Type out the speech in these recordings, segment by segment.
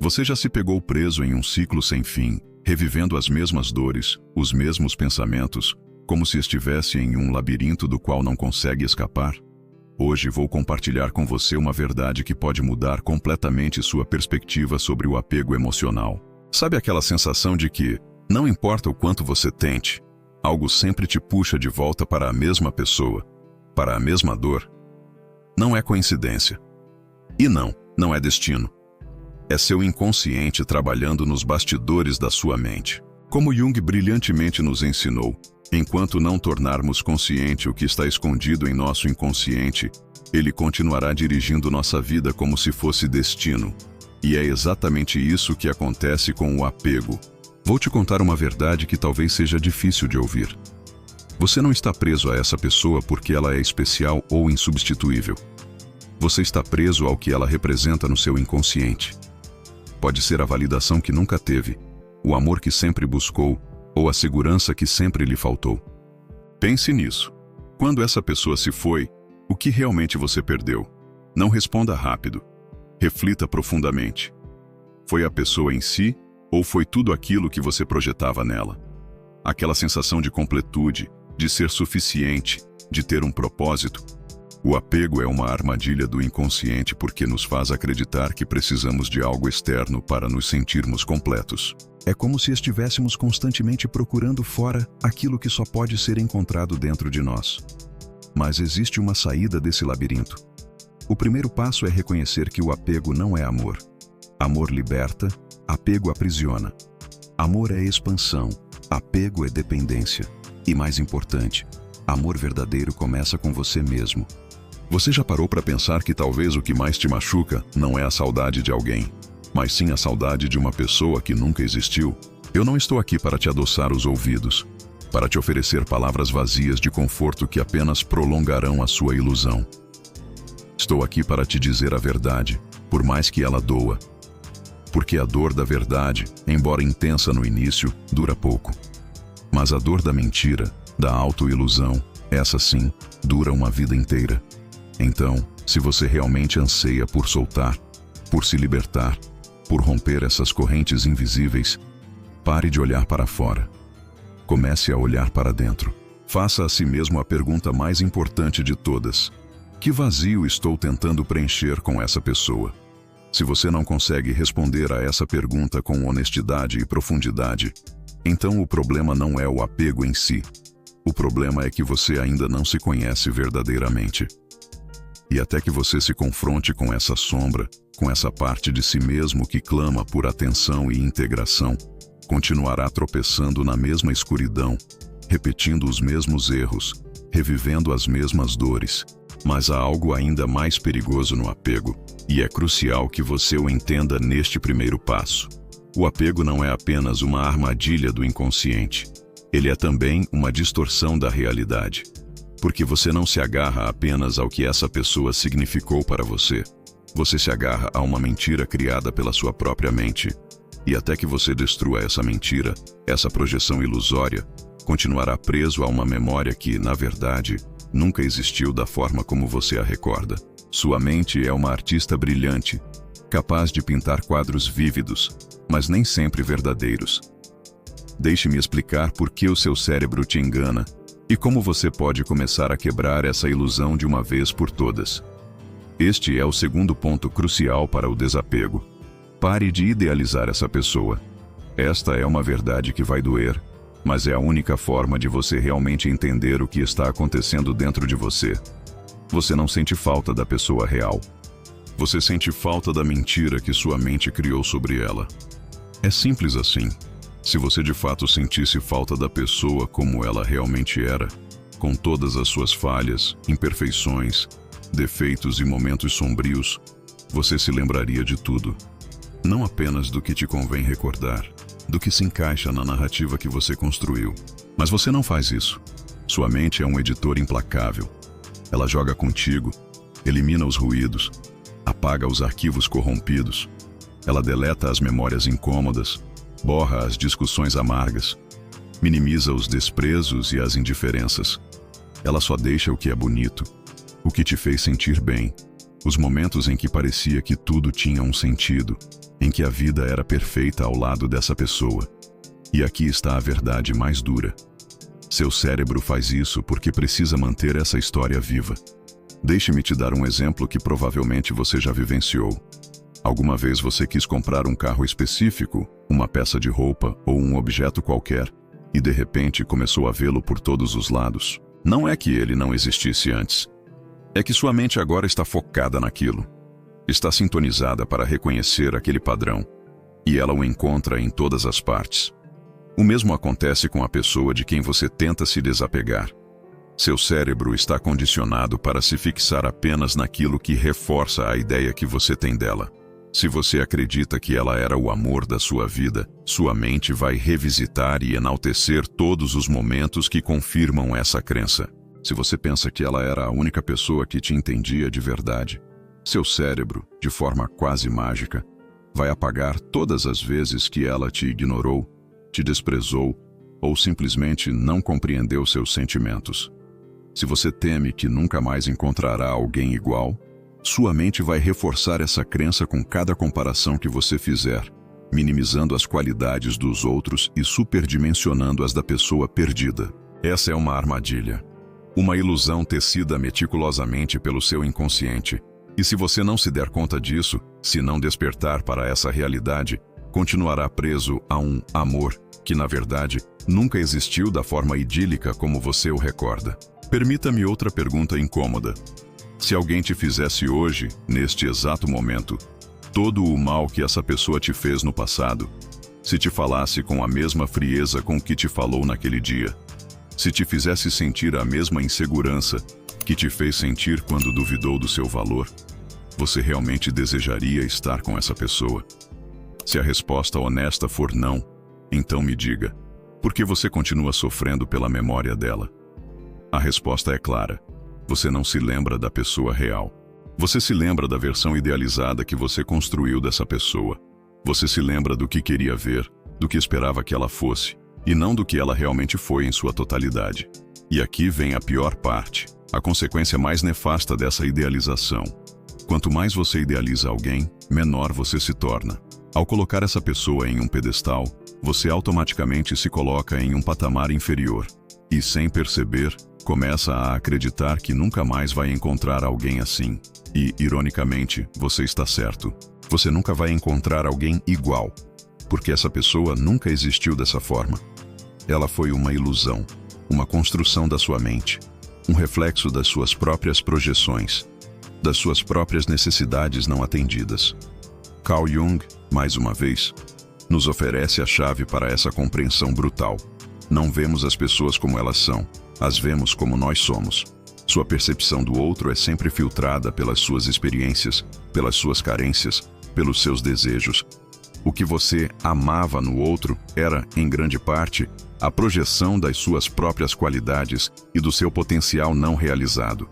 Você já se pegou preso em um ciclo sem fim, revivendo as mesmas dores, os mesmos pensamentos, como se estivesse em um labirinto do qual não consegue escapar? Hoje vou compartilhar com você uma verdade que pode mudar completamente sua perspectiva sobre o apego emocional. Sabe aquela sensação de que, não importa o quanto você tente, algo sempre te puxa de volta para a mesma pessoa, para a mesma dor? Não é coincidência. E não é destino. É seu inconsciente trabalhando nos bastidores da sua mente. Como Jung brilhantemente nos ensinou, enquanto não tornarmos consciente o que está escondido em nosso inconsciente, ele continuará dirigindo nossa vida como se fosse destino. E é exatamente isso que acontece com o apego. Vou te contar uma verdade que talvez seja difícil de ouvir. Você não está preso a essa pessoa porque ela é especial ou insubstituível. Você está preso ao que ela representa no seu inconsciente. Pode ser a validação que nunca teve, o amor que sempre buscou, ou a segurança que sempre lhe faltou. Pense nisso. Quando essa pessoa se foi, o que realmente você perdeu? Não responda rápido. Reflita profundamente. Foi a pessoa em si, ou foi tudo aquilo que você projetava nela? Aquela sensação de completude, de ser suficiente, de ter um propósito? O apego é uma armadilha do inconsciente porque nos faz acreditar que precisamos de algo externo para nos sentirmos completos. É como se estivéssemos constantemente procurando fora aquilo que só pode ser encontrado dentro de nós. Mas existe uma saída desse labirinto. O primeiro passo é reconhecer que o apego não é amor. Amor liberta, apego aprisiona. Amor é expansão, apego é dependência. E mais importante, amor verdadeiro começa com você mesmo. Você já parou para pensar que talvez o que mais te machuca não é a saudade de alguém, mas sim a saudade de uma pessoa que nunca existiu? Eu não estou aqui para te adoçar os ouvidos, para te oferecer palavras vazias de conforto que apenas prolongarão a sua ilusão. Estou aqui para te dizer a verdade, por mais que ela doa. Porque a dor da verdade, embora intensa no início, dura pouco. Mas a dor da mentira, da autoilusão, essa sim, dura uma vida inteira. Então, se você realmente anseia por soltar, por se libertar, por romper essas correntes invisíveis, pare de olhar para fora. Comece a olhar para dentro. Faça a si mesmo a pergunta mais importante de todas. Que vazio estou tentando preencher com essa pessoa? Se você não consegue responder a essa pergunta com honestidade e profundidade, então o problema não é o apego em si. O problema é que você ainda não se conhece verdadeiramente. E até que você se confronte com essa sombra, com essa parte de si mesmo que clama por atenção e integração, continuará tropeçando na mesma escuridão, repetindo os mesmos erros, revivendo as mesmas dores. Mas há algo ainda mais perigoso no apego, e é crucial que você o entenda neste primeiro passo. O apego não é apenas uma armadilha do inconsciente. Ele é também uma distorção da realidade. Porque você não se agarra apenas ao que essa pessoa significou para você. Você se agarra a uma mentira criada pela sua própria mente. E até que você destrua essa mentira, essa projeção ilusória, continuará preso a uma memória que, na verdade, nunca existiu da forma como você a recorda. Sua mente é uma artista brilhante, capaz de pintar quadros vívidos, mas nem sempre verdadeiros. Deixe-me explicar por que o seu cérebro te engana e como você pode começar a quebrar essa ilusão de uma vez por todas. Este é o segundo ponto crucial para o desapego. Pare de idealizar essa pessoa. Esta é uma verdade que vai doer, mas é a única forma de você realmente entender o que está acontecendo dentro de você. Você não sente falta da pessoa real. Você sente falta da mentira que sua mente criou sobre ela. É simples assim. Se você de fato sentisse falta da pessoa como ela realmente era, com todas as suas falhas, imperfeições, defeitos e momentos sombrios, você se lembraria de tudo. Não apenas do que te convém recordar, do que se encaixa na narrativa que você construiu. Mas você não faz isso. Sua mente é um editor implacável. Ela joga contigo, elimina os ruídos, apaga os arquivos corrompidos. Ela deleta as memórias incômodas, borra as discussões amargas, minimiza os desprezos e as indiferenças. Ela só deixa o que é bonito, o que te fez sentir bem, Os momentos em que parecia que tudo tinha um sentido, em que a vida era perfeita ao lado dessa pessoa. E aqui está a verdade mais dura. Seu cérebro faz isso porque precisa manter essa história viva. Deixe-me te dar um exemplo que provavelmente você já vivenciou. Alguma vez você quis comprar um carro específico, uma peça de roupa ou um objeto qualquer, e de repente começou a vê-lo por todos os lados. Não é que ele não existisse antes. É que sua mente agora está focada naquilo. Está sintonizada para reconhecer aquele padrão. E ela o encontra em todas as partes. O mesmo acontece com a pessoa de quem você tenta se desapegar. Seu cérebro está condicionado para se fixar apenas naquilo que reforça a ideia que você tem dela. Se você acredita que ela era o amor da sua vida, sua mente vai revisitar e enaltecer todos os momentos que confirmam essa crença. Se você pensa que ela era a única pessoa que te entendia de verdade, seu cérebro, de forma quase mágica, vai apagar todas as vezes que ela te ignorou, te desprezou ou simplesmente não compreendeu seus sentimentos. Se você teme que nunca mais encontrará alguém igual, sua mente vai reforçar essa crença com cada comparação que você fizer, minimizando as qualidades dos outros e superdimensionando as da pessoa perdida. Essa é uma armadilha. Uma ilusão tecida meticulosamente pelo seu inconsciente. E se você não se der conta disso, se não despertar para essa realidade, continuará preso a um amor que, na verdade, nunca existiu da forma idílica como você o recorda. Permita-me outra pergunta incômoda. Se alguém te fizesse hoje, neste exato momento, todo o mal que essa pessoa te fez no passado, se te falasse com a mesma frieza com que te falou naquele dia, se te fizesse sentir a mesma insegurança que te fez sentir quando duvidou do seu valor, você realmente desejaria estar com essa pessoa? Se a resposta honesta for não, então me diga, por que você continua sofrendo pela memória dela? A resposta é clara. Você não se lembra da pessoa real. Você se lembra da versão idealizada que você construiu dessa pessoa. Você se lembra do que queria ver, do que esperava que ela fosse, e não do que ela realmente foi em sua totalidade. E aqui vem a pior parte, a consequência mais nefasta dessa idealização. Quanto mais você idealiza alguém, menor você se torna. Ao colocar essa pessoa em um pedestal, você automaticamente se coloca em um patamar inferior. E sem perceber, começa a acreditar que nunca mais vai encontrar alguém assim. E, ironicamente, você está certo. Você nunca vai encontrar alguém igual, porque essa pessoa nunca existiu dessa forma. Ela foi uma ilusão, uma construção da sua mente, um reflexo das suas próprias projeções, das suas próprias necessidades não atendidas. Carl Jung, mais uma vez, nos oferece a chave para essa compreensão brutal. Não vemos as pessoas como elas são, as vemos como nós somos. Sua percepção do outro é sempre filtrada pelas suas experiências, pelas suas carências, pelos seus desejos. O que você amava no outro era, em grande parte, a projeção das suas próprias qualidades e do seu potencial não realizado.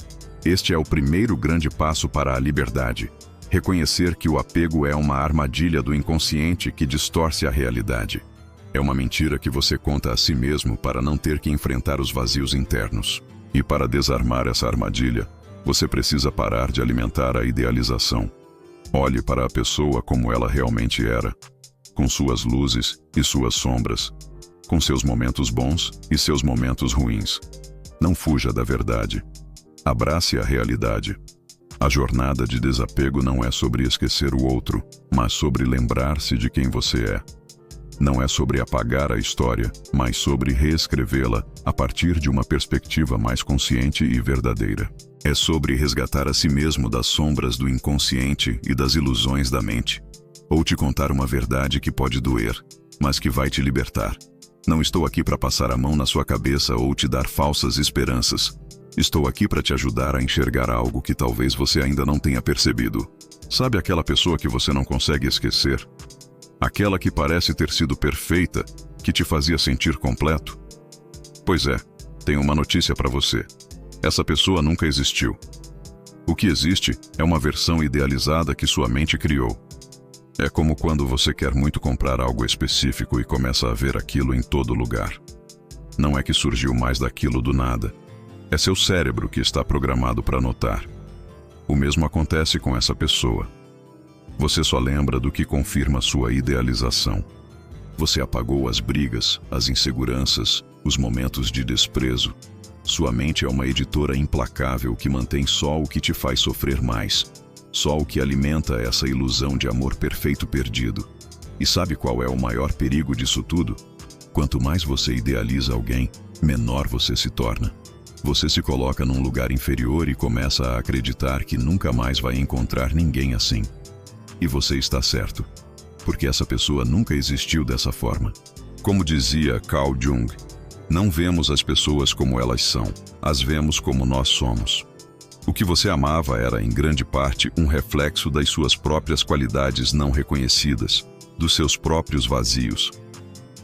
Este é o primeiro grande passo para a liberdade. Reconhecer que o apego é uma armadilha do inconsciente que distorce a realidade. É uma mentira que você conta a si mesmo para não ter que enfrentar os vazios internos. E para desarmar essa armadilha, você precisa parar de alimentar a idealização. Olhe para a pessoa como ela realmente era, com suas luzes e suas sombras, com seus momentos bons e seus momentos ruins. Não fuja da verdade. Abrace a realidade. A jornada de desapego não é sobre esquecer o outro, mas sobre lembrar-se de quem você é. Não é sobre apagar a história, mas sobre reescrevê-la a partir de uma perspectiva mais consciente e verdadeira. É sobre resgatar a si mesmo das sombras do inconsciente e das ilusões da mente. Ou te contar uma verdade que pode doer, mas que vai te libertar. Não estou aqui para passar a mão na sua cabeça ou te dar falsas esperanças. Estou aqui para te ajudar a enxergar algo que talvez você ainda não tenha percebido. Sabe aquela pessoa que você não consegue esquecer? Aquela que parece ter sido perfeita, que te fazia sentir completo? Pois é, tenho uma notícia para você. Essa pessoa nunca existiu. O que existe é uma versão idealizada que sua mente criou. É como quando você quer muito comprar algo específico e começa a ver aquilo em todo lugar. Não é que surgiu mais daquilo do nada. É seu cérebro que está programado para notar. O mesmo acontece com essa pessoa. Você só lembra do que confirma sua idealização. Você apagou as brigas, as inseguranças, os momentos de desprezo. Sua mente é uma editora implacável que mantém só o que te faz sofrer mais, só o que alimenta essa ilusão de amor perfeito perdido. E sabe qual é o maior perigo disso tudo? Quanto mais você idealiza alguém, menor você se torna. Você se coloca num lugar inferior e começa a acreditar que nunca mais vai encontrar ninguém assim. E você está certo, porque essa pessoa nunca existiu dessa forma. Como dizia Carl Jung, não vemos as pessoas como elas são, as vemos como nós somos. O que você amava era, em grande parte, um reflexo das suas próprias qualidades não reconhecidas, dos seus próprios vazios.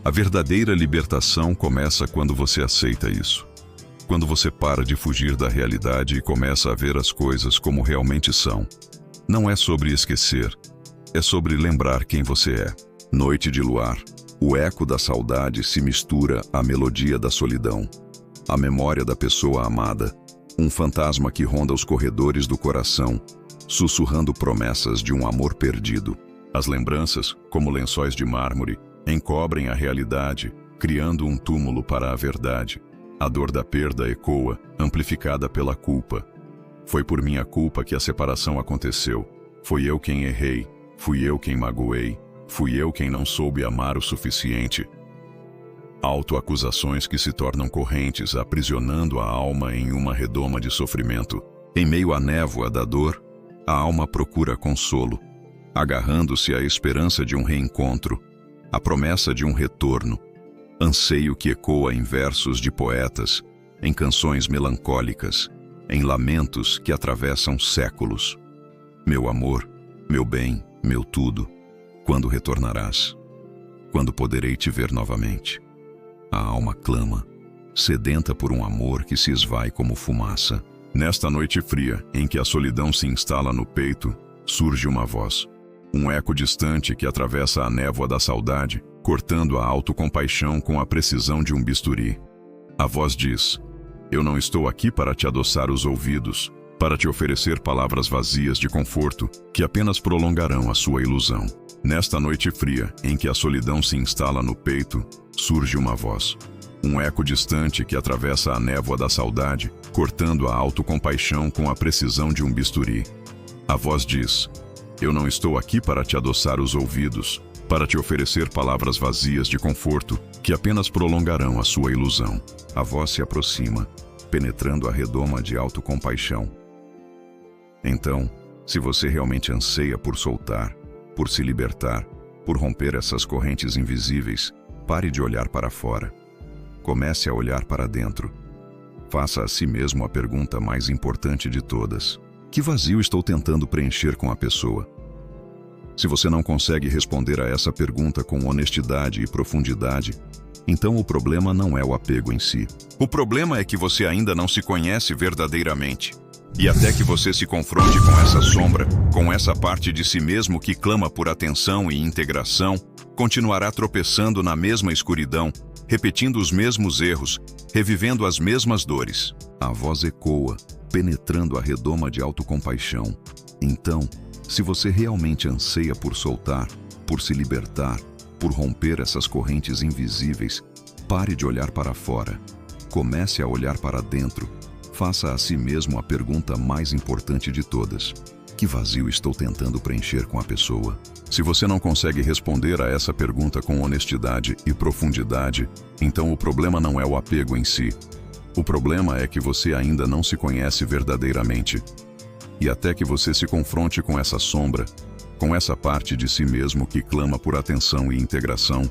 A verdadeira libertação começa quando você aceita isso. Quando você para de fugir da realidade e começa a ver as coisas como realmente são. Não é sobre esquecer, é sobre lembrar quem você é. Noite de luar, o eco da saudade se mistura à melodia da solidão. A memória da pessoa amada, um fantasma que ronda os corredores do coração, sussurrando promessas de um amor perdido. As lembranças, como lençóis de mármore, encobrem a realidade, criando um túmulo para a verdade. A dor da perda ecoa, amplificada pela culpa. Foi por minha culpa que a separação aconteceu. Foi eu quem errei, fui eu quem magoei, fui eu quem não soube amar o suficiente. Autoacusações que se tornam correntes, aprisionando a alma em uma redoma de sofrimento. Em meio à névoa da dor, a alma procura consolo, agarrando-se à esperança de um reencontro, à promessa de um retorno. Anseio que ecoa em versos de poetas, em canções melancólicas, em lamentos que atravessam séculos. Meu amor, meu bem, meu tudo, quando retornarás? Quando poderei te ver novamente? A alma clama, sedenta por um amor que se esvai como fumaça. Nesta noite fria, em que a solidão se instala no peito, surge uma voz. Um eco distante que atravessa a névoa da saudade, cortando a autocompaixão com a precisão de um bisturi. A voz diz: eu não estou aqui para te adoçar os ouvidos, para te oferecer palavras vazias de conforto que apenas prolongarão a sua ilusão. Nesta noite fria, em que a solidão se instala no peito, surge uma voz. Um eco distante que atravessa a névoa da saudade, cortando a autocompaixão com a precisão de um bisturi. A voz diz: eu não estou aqui para te adoçar os ouvidos, para te oferecer palavras vazias de conforto que apenas prolongarão a sua ilusão. A voz se aproxima, penetrando a redoma de autocompaixão. Então, se você realmente anseia por soltar, por se libertar, por romper essas correntes invisíveis, pare de olhar para fora. Comece a olhar para dentro. Faça a si mesmo a pergunta mais importante de todas: que vazio estou tentando preencher com a pessoa? Se você não consegue responder a essa pergunta com honestidade e profundidade, então o problema não é o apego em si. O problema é que você ainda não se conhece verdadeiramente. E até que você se confronte com essa sombra, com essa parte de si mesmo que clama por atenção e integração, continuará tropeçando na mesma escuridão, repetindo os mesmos erros, revivendo as mesmas dores. A voz ecoa, penetrando a redoma de autocompaixão. Então, se você realmente anseia por soltar, por se libertar, por romper essas correntes invisíveis, pare de olhar para fora. Comece a olhar para dentro. Faça a si mesmo a pergunta mais importante de todas: que vazio estou tentando preencher com a pessoa? Se você não consegue responder a essa pergunta com honestidade e profundidade, então o problema não é o apego em si. O problema é que você ainda não se conhece verdadeiramente. E até que você se confronte com essa sombra, com essa parte de si mesmo que clama por atenção e integração,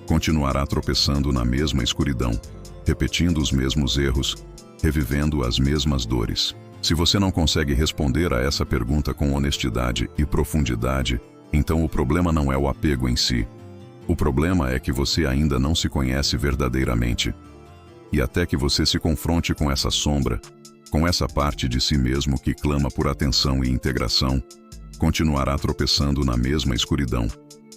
continuará tropeçando na mesma escuridão, repetindo os mesmos erros, revivendo as mesmas dores. Se você não consegue responder a essa pergunta com honestidade e profundidade, então o problema não é o apego em si. O problema é que você ainda não se conhece verdadeiramente. E até que você se confronte com essa sombra, com essa parte de si mesmo que clama por atenção e integração, continuará tropeçando na mesma escuridão,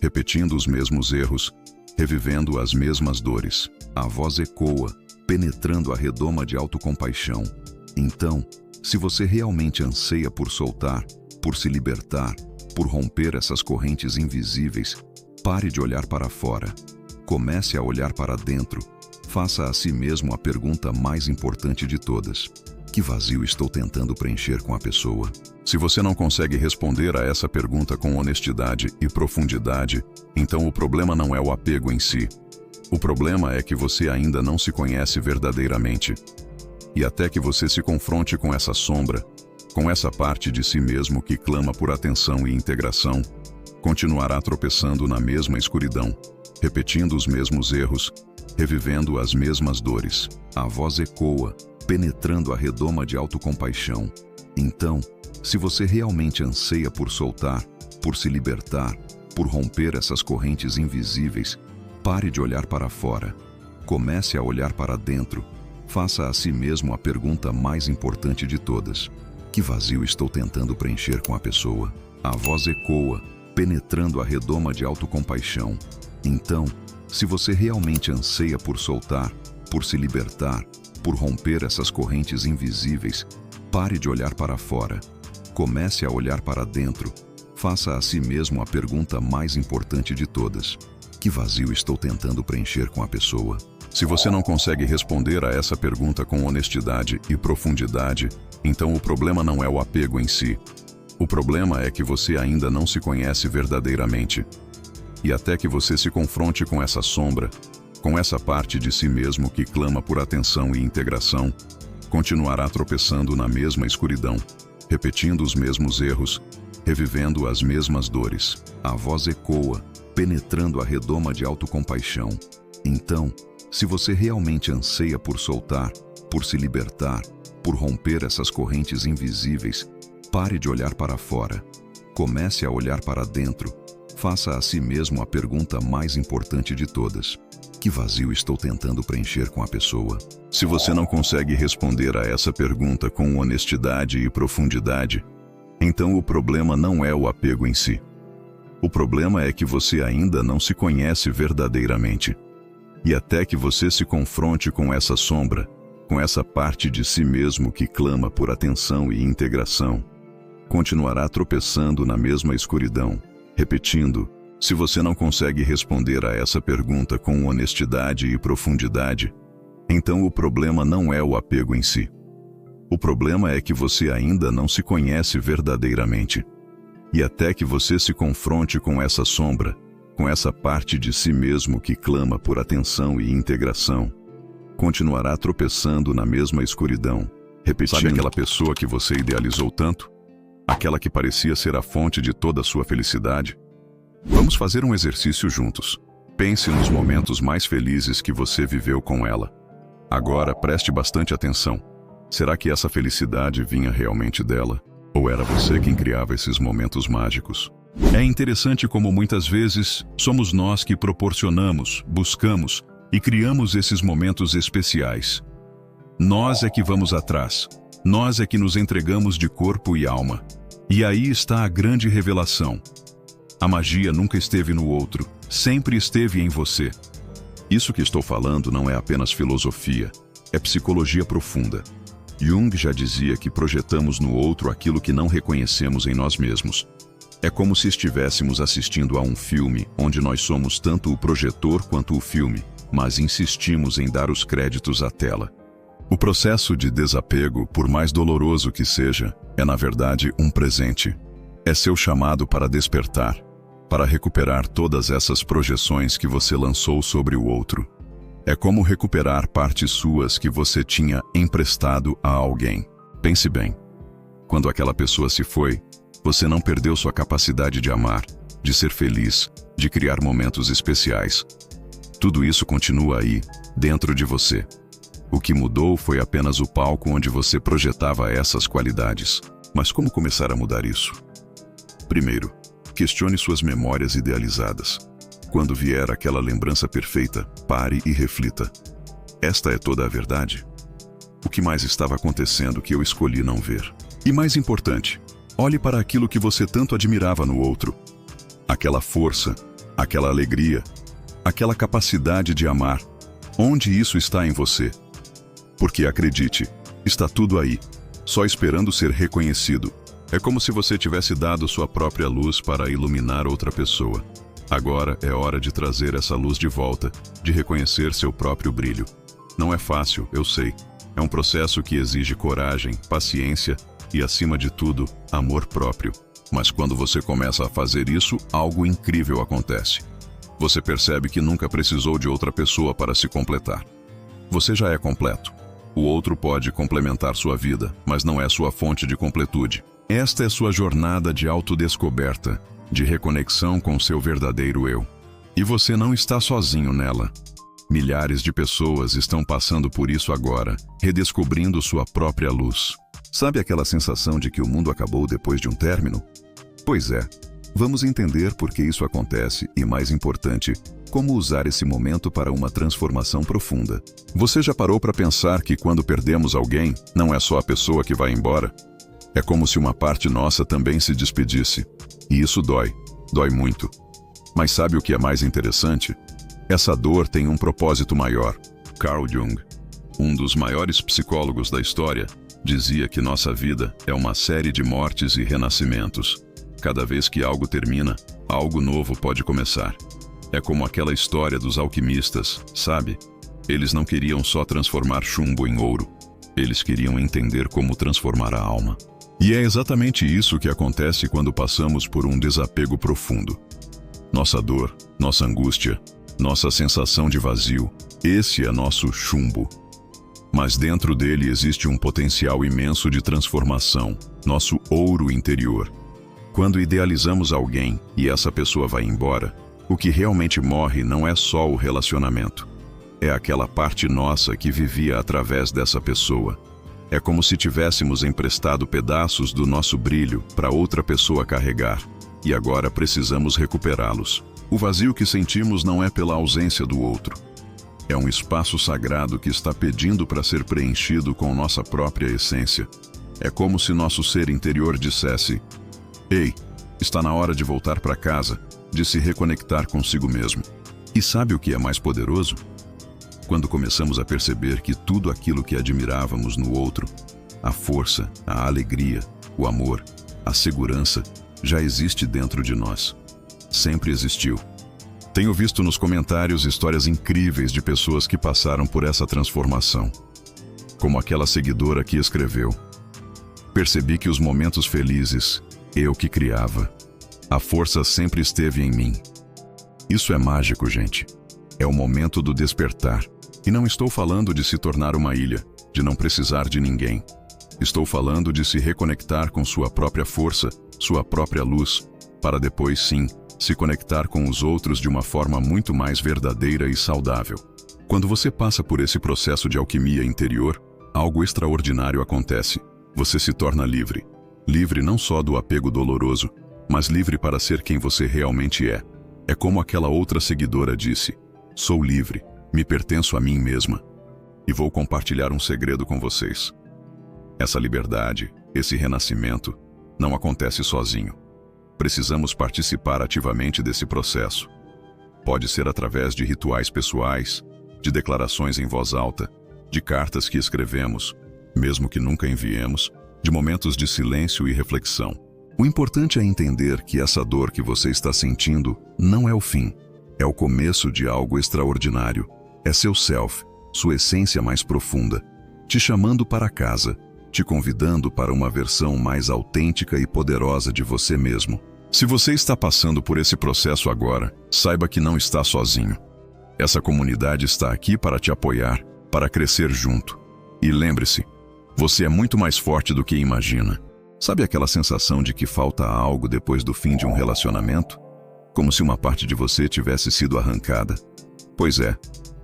repetindo os mesmos erros, revivendo as mesmas dores. A voz ecoa, penetrando a redoma de autocompaixão. Então, se você realmente anseia por soltar, por se libertar, por romper essas correntes invisíveis, pare de olhar para fora. Comece a olhar para dentro. Faça a si mesmo a pergunta mais importante de todas. Que vazio estou tentando preencher com a pessoa? Se você não consegue responder a essa pergunta com honestidade e profundidade, então o problema não é o apego em si. O problema é que você ainda não se conhece verdadeiramente. E até que você se confronte com essa sombra, com essa parte de si mesmo que clama por atenção e integração, continuará tropeçando na mesma escuridão, repetindo os mesmos erros, revivendo as mesmas dores. A voz ecoa, penetrando a redoma de autocompaixão. Então, se você realmente anseia por soltar, por se libertar, por romper essas correntes invisíveis, pare de olhar para fora. Comece a olhar para dentro. Faça a si mesmo a pergunta mais importante de todas. Que vazio estou tentando preencher com a pessoa? A voz ecoa, penetrando a redoma de autocompaixão. Então, se você realmente anseia por soltar, por se libertar, por romper essas correntes invisíveis, pare de olhar para fora. Comece a olhar para dentro. Faça a si mesmo a pergunta mais importante de todas. Que vazio estou tentando preencher com a pessoa? Se você não consegue responder a essa pergunta com honestidade e profundidade, então o problema não é o apego em si. O problema é que você ainda não se conhece verdadeiramente. E até que você se confronte com essa sombra, com essa parte de si mesmo que clama por atenção e integração, continuará tropeçando na mesma escuridão, repetindo os mesmos erros, revivendo as mesmas dores. A voz ecoa, penetrando a redoma de autocompaixão. Então, se você realmente anseia por soltar, por se libertar, por romper essas correntes invisíveis, pare de olhar para fora. Comece a olhar para dentro. Faça a si mesmo a pergunta mais importante de todas. Que vazio estou tentando preencher com a pessoa? Se você não consegue responder a essa pergunta com honestidade e profundidade, então o problema não é o apego em si. O problema é que você ainda não se conhece verdadeiramente. E até que você se confronte com essa sombra, com essa parte de si mesmo que clama por atenção e integração, continuará tropeçando na mesma escuridão, repetindo. Se você não consegue responder a essa pergunta com honestidade e profundidade, então o problema não é o apego em si. O problema é que você ainda não se conhece verdadeiramente. E até que você se confronte com essa sombra, com essa parte de si mesmo que clama por atenção e integração, continuará tropeçando na mesma escuridão, repetindo. Sabe aquela pessoa que você idealizou tanto? Aquela que parecia ser a fonte de toda a sua felicidade? Vamos fazer um exercício juntos. Pense nos momentos mais felizes que você viveu com ela. Agora preste bastante atenção. Será que essa felicidade vinha realmente dela? Ou era você quem criava esses momentos mágicos? É interessante como muitas vezes somos nós que proporcionamos, buscamos e criamos esses momentos especiais. Nós é que vamos atrás. Nós é que nos entregamos de corpo e alma. E aí está a grande revelação. A magia nunca esteve no outro, sempre esteve em você. Isso que estou falando não é apenas filosofia, é psicologia profunda. Jung já dizia que projetamos no outro aquilo que não reconhecemos em nós mesmos. É como se estivéssemos assistindo a um filme onde nós somos tanto o projetor quanto o filme, mas insistimos em dar os créditos à tela. O processo de desapego, por mais doloroso que seja, é na verdade um presente. É seu chamado para despertar, para recuperar todas essas projeções que você lançou sobre o outro. É como recuperar partes suas que você tinha emprestado a alguém. Pense bem. Quando aquela pessoa se foi, você não perdeu sua capacidade de amar, de ser feliz, de criar momentos especiais. Tudo isso continua aí, dentro de você. O que mudou foi apenas o palco onde você projetava essas qualidades. Mas como começar a mudar isso? Primeiro, questione suas memórias idealizadas. Quando vier aquela lembrança perfeita, pare e reflita. Esta é toda a verdade? O que mais estava acontecendo que eu escolhi não ver? E mais importante, olhe para aquilo que você tanto admirava no outro. Aquela força, aquela alegria, aquela capacidade de amar. Onde isso está em você? Porque acredite, está tudo aí. só esperando ser reconhecido. É como se você tivesse dado sua própria luz para iluminar outra pessoa. Agora é hora de trazer essa luz de volta, de reconhecer seu próprio brilho. Não é fácil, eu sei. É um processo que exige coragem, paciência e, acima de tudo, amor próprio. Mas quando você começa a fazer isso, algo incrível acontece. Você percebe que nunca precisou de outra pessoa para se completar. Você já é completo. O outro pode complementar sua vida, mas não é sua fonte de completude. Esta é sua jornada de autodescoberta, de reconexão com seu verdadeiro eu. E você não está sozinho nela. Milhares de pessoas estão passando por isso agora, redescobrindo sua própria luz. Sabe aquela sensação de que o mundo acabou depois de um término? Pois é. Vamos entender por que isso acontece e, mais importante, como usar esse momento para uma transformação profunda. Você já parou para pensar que quando perdemos alguém, não é só a pessoa que vai embora? É como se uma parte nossa também se despedisse. E isso dói. Dói muito. Mas sabe o que é mais interessante? Essa dor tem um propósito maior. Carl Jung, um dos maiores psicólogos da história, dizia que nossa vida é uma série de mortes e renascimentos. Cada vez que algo termina, algo novo pode começar. É como aquela história dos alquimistas, sabe? Eles não queriam só transformar chumbo em ouro. Eles queriam entender como transformar a alma. E é exatamente isso que acontece quando passamos por um desapego profundo. Nossa dor, nossa angústia, nossa sensação de vazio, esse é nosso chumbo. Mas dentro dele existe um potencial imenso de transformação, nosso ouro interior. Quando idealizamos alguém e essa pessoa vai embora, o que realmente morre não é só o relacionamento. É aquela parte nossa que vivia através dessa pessoa. É como se tivéssemos emprestado pedaços do nosso brilho para outra pessoa carregar, e agora precisamos recuperá-los. O vazio que sentimos não é pela ausência do outro. É um espaço sagrado que está pedindo para ser preenchido com nossa própria essência. É como se nosso ser interior dissesse: "Ei, está na hora de voltar para casa, de se reconectar consigo mesmo." E sabe o que é mais poderoso? Quando começamos a perceber que tudo aquilo que admirávamos no outro, a força, a alegria, o amor, a segurança, já existe dentro de nós. Sempre existiu. Tenho visto nos comentários histórias incríveis de pessoas que passaram por essa transformação. Como aquela seguidora que escreveu: "Percebi que os momentos felizes, eu que criava. A força sempre esteve em mim." Isso é mágico, gente. É o momento do despertar. E não estou falando de se tornar uma ilha, de não precisar de ninguém. Estou falando de se reconectar com sua própria força, sua própria luz, para depois, sim, se conectar com os outros de uma forma muito mais verdadeira e saudável. Quando você passa por esse processo de alquimia interior, algo extraordinário acontece. Você se torna livre. Livre não só do apego doloroso, mas livre para ser quem você realmente é. É como aquela outra seguidora disse: "Sou livre, me pertenço a mim mesma." E vou compartilhar um segredo com vocês. Essa liberdade, esse renascimento, não acontece sozinho. Precisamos participar ativamente desse processo. Pode ser através de rituais pessoais, de declarações em voz alta, de cartas que escrevemos, mesmo que nunca enviemos, de momentos de silêncio e reflexão. O importante é entender que essa dor que você está sentindo não é o fim. É o começo de algo extraordinário. É seu self, sua essência mais profunda, te chamando para casa, te convidando para uma versão mais autêntica e poderosa de você mesmo. Se você está passando por esse processo agora, saiba que não está sozinho. Essa comunidade está aqui para te apoiar, para crescer junto. E lembre-se, você é muito mais forte do que imagina. Sabe aquela sensação de que falta algo depois do fim de um relacionamento? Como se uma parte de você tivesse sido arrancada? Pois é,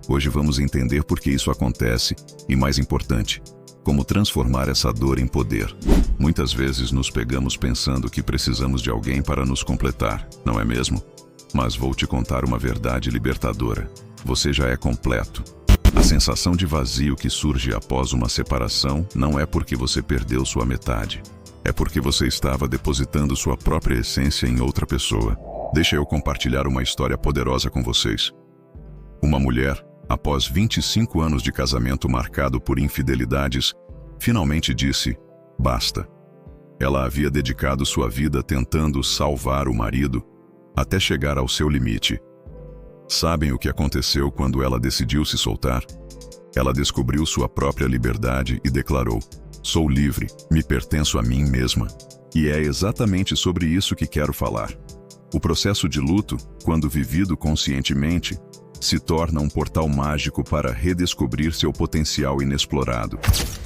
hoje vamos entender por que isso acontece e, mais importante, como transformar essa dor em poder. Muitas vezes nos pegamos pensando que precisamos de alguém para nos completar, não é mesmo? Mas vou te contar uma verdade libertadora. Você já é completo. A sensação de vazio que surge após uma separação não é porque você perdeu sua metade. É porque você estava depositando sua própria essência em outra pessoa. Deixa eu compartilhar uma história poderosa com vocês. Uma mulher, após 25 anos de casamento marcado por infidelidades, finalmente disse: Basta. Ela havia dedicado sua vida tentando salvar o marido até chegar ao seu limite. Sabem o que aconteceu quando ela decidiu se soltar? Ela descobriu sua própria liberdade e declarou: "Sou livre, me pertenço a mim mesma." E é exatamente sobre isso que quero falar. O processo de luto, quando vivido conscientemente, se torna um portal mágico para redescobrir seu potencial inexplorado.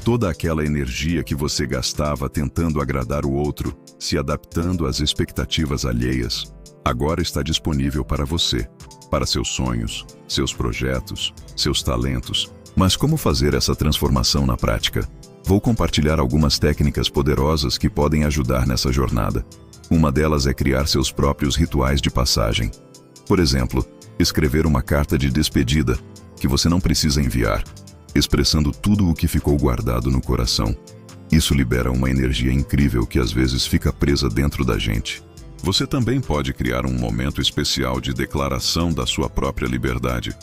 Toda aquela energia que você gastava tentando agradar o outro, se adaptando às expectativas alheias, agora está disponível para você, para seus sonhos, seus projetos, seus talentos. Mas como fazer essa transformação na prática? Vou compartilhar algumas técnicas poderosas que podem ajudar nessa jornada. Uma delas é criar seus próprios rituais de passagem. Por exemplo, escrever uma carta de despedida que você não precisa enviar, expressando tudo o que ficou guardado no coração. Isso libera uma energia incrível que às vezes fica presa dentro da gente. Você também pode criar um momento especial de declaração da sua própria liberdade.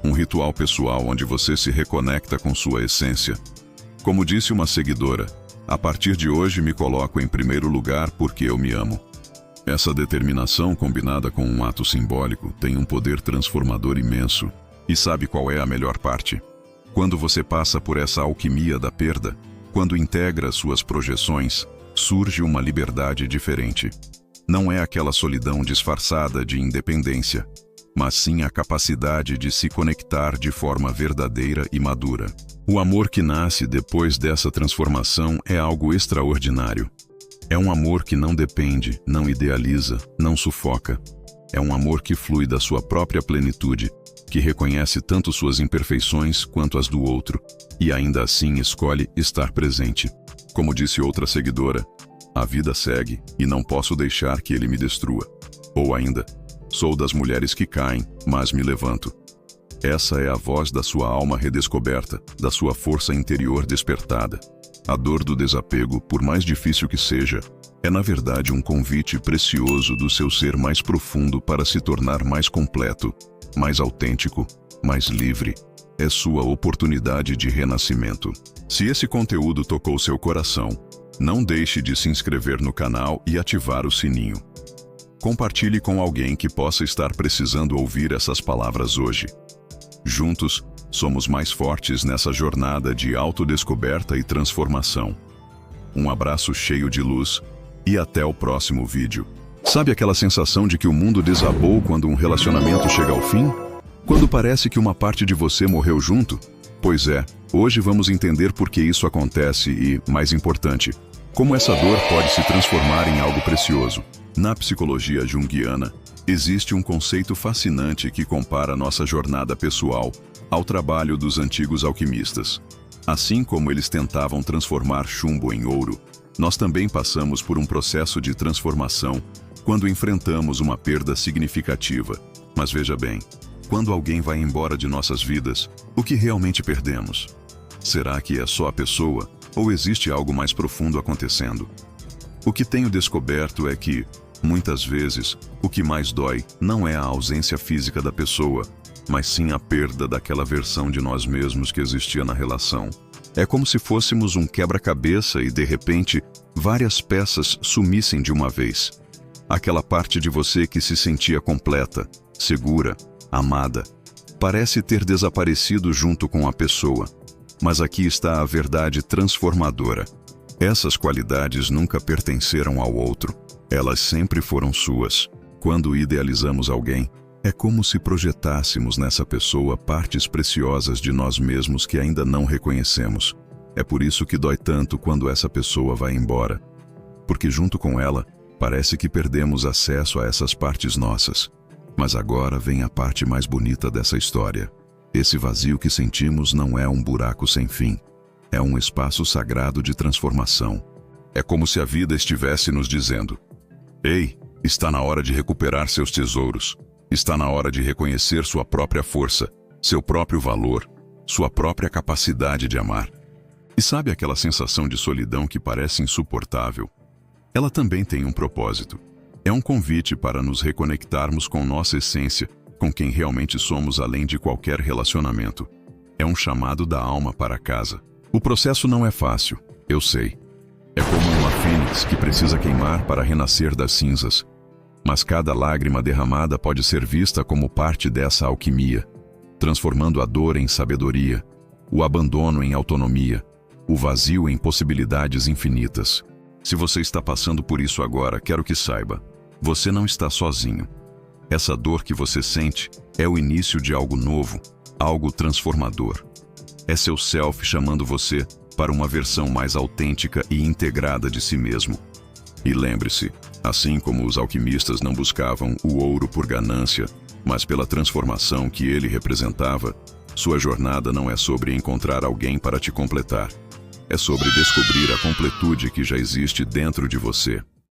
Um ritual pessoal onde você se reconecta com sua essência. Como disse uma seguidora, a partir de hoje me coloco em primeiro lugar porque eu me amo. Essa determinação, combinada com um ato simbólico, tem um poder transformador imenso. E sabe qual é a melhor parte? Quando você passa por essa alquimia da perda, quando integra suas projeções, surge uma liberdade diferente. Não é aquela solidão disfarçada de independência, mas sim a capacidade de se conectar de forma verdadeira e madura. O amor que nasce depois dessa transformação é algo extraordinário. É um amor que não depende, não idealiza, não sufoca. É um amor que flui da sua própria plenitude, que reconhece tanto suas imperfeições quanto as do outro, e ainda assim escolhe estar presente. Como disse outra seguidora, a vida segue e não posso deixar que ele me destrua. Ou ainda, sou das mulheres que caem, mas me levanto. Essa é a voz da sua alma redescoberta, da sua força interior despertada. A dor do desapego, por mais difícil que seja, é na verdade um convite precioso do seu ser mais profundo para se tornar mais completo, mais autêntico, mais livre. É sua oportunidade de renascimento. Se esse conteúdo tocou seu coração, não deixe de se inscrever no canal e ativar o sininho. Compartilhe com alguém que possa estar precisando ouvir essas palavras hoje. Juntos, somos mais fortes nessa jornada de autodescoberta e transformação. Um abraço cheio de luz e até o próximo vídeo. Sabe aquela sensação de que o mundo desabou quando um relacionamento chega ao fim? Quando parece que uma parte de você morreu junto? Pois é, hoje vamos entender por que isso acontece e, mais importante, como essa dor pode se transformar em algo precioso. Na psicologia junguiana, existe um conceito fascinante que compara nossa jornada pessoal ao trabalho dos antigos alquimistas. Assim como eles tentavam transformar chumbo em ouro, nós também passamos por um processo de transformação quando enfrentamos uma perda significativa. Mas veja bem, quando alguém vai embora de nossas vidas, o que realmente perdemos? Será que é só a pessoa ou existe algo mais profundo acontecendo? O que tenho descoberto é que, muitas vezes, o que mais dói não é a ausência física da pessoa, mas sim a perda daquela versão de nós mesmos que existia na relação. É como se fôssemos um quebra-cabeça e, de repente, várias peças sumissem de uma vez. Aquela parte de você que se sentia completa, segura, amada, parece ter desaparecido junto com a pessoa. Mas aqui está a verdade transformadora. Essas qualidades nunca pertenceram ao outro. Elas sempre foram suas. Quando idealizamos alguém, é como se projetássemos nessa pessoa partes preciosas de nós mesmos que ainda não reconhecemos. É por isso que dói tanto quando essa pessoa vai embora. Porque junto com ela, parece que perdemos acesso a essas partes nossas. Mas agora vem a parte mais bonita dessa história. Esse vazio que sentimos não é um buraco sem fim. É um espaço sagrado de transformação. É como se a vida estivesse nos dizendo: ei, está na hora de recuperar seus tesouros. Está na hora de reconhecer sua própria força, seu próprio valor, sua própria capacidade de amar. E sabe aquela sensação de solidão que parece insuportável? Ela também tem um propósito. É um convite para nos reconectarmos com nossa essência, com quem realmente somos além de qualquer relacionamento. É um chamado da alma para casa. O processo não é fácil, eu sei. É como uma fênix que precisa queimar para renascer das cinzas. Mas cada lágrima derramada pode ser vista como parte dessa alquimia, transformando a dor em sabedoria, o abandono em autonomia, o vazio em possibilidades infinitas. Se você está passando por isso agora, quero que saiba, você não está sozinho. Essa dor que você sente é o início de algo novo, algo transformador. É seu self chamando você para uma versão mais autêntica e integrada de si mesmo. E lembre-se, assim como os alquimistas não buscavam o ouro por ganância, mas pela transformação que ele representava, sua jornada não é sobre encontrar alguém para te completar. É sobre descobrir a completude que já existe dentro de você.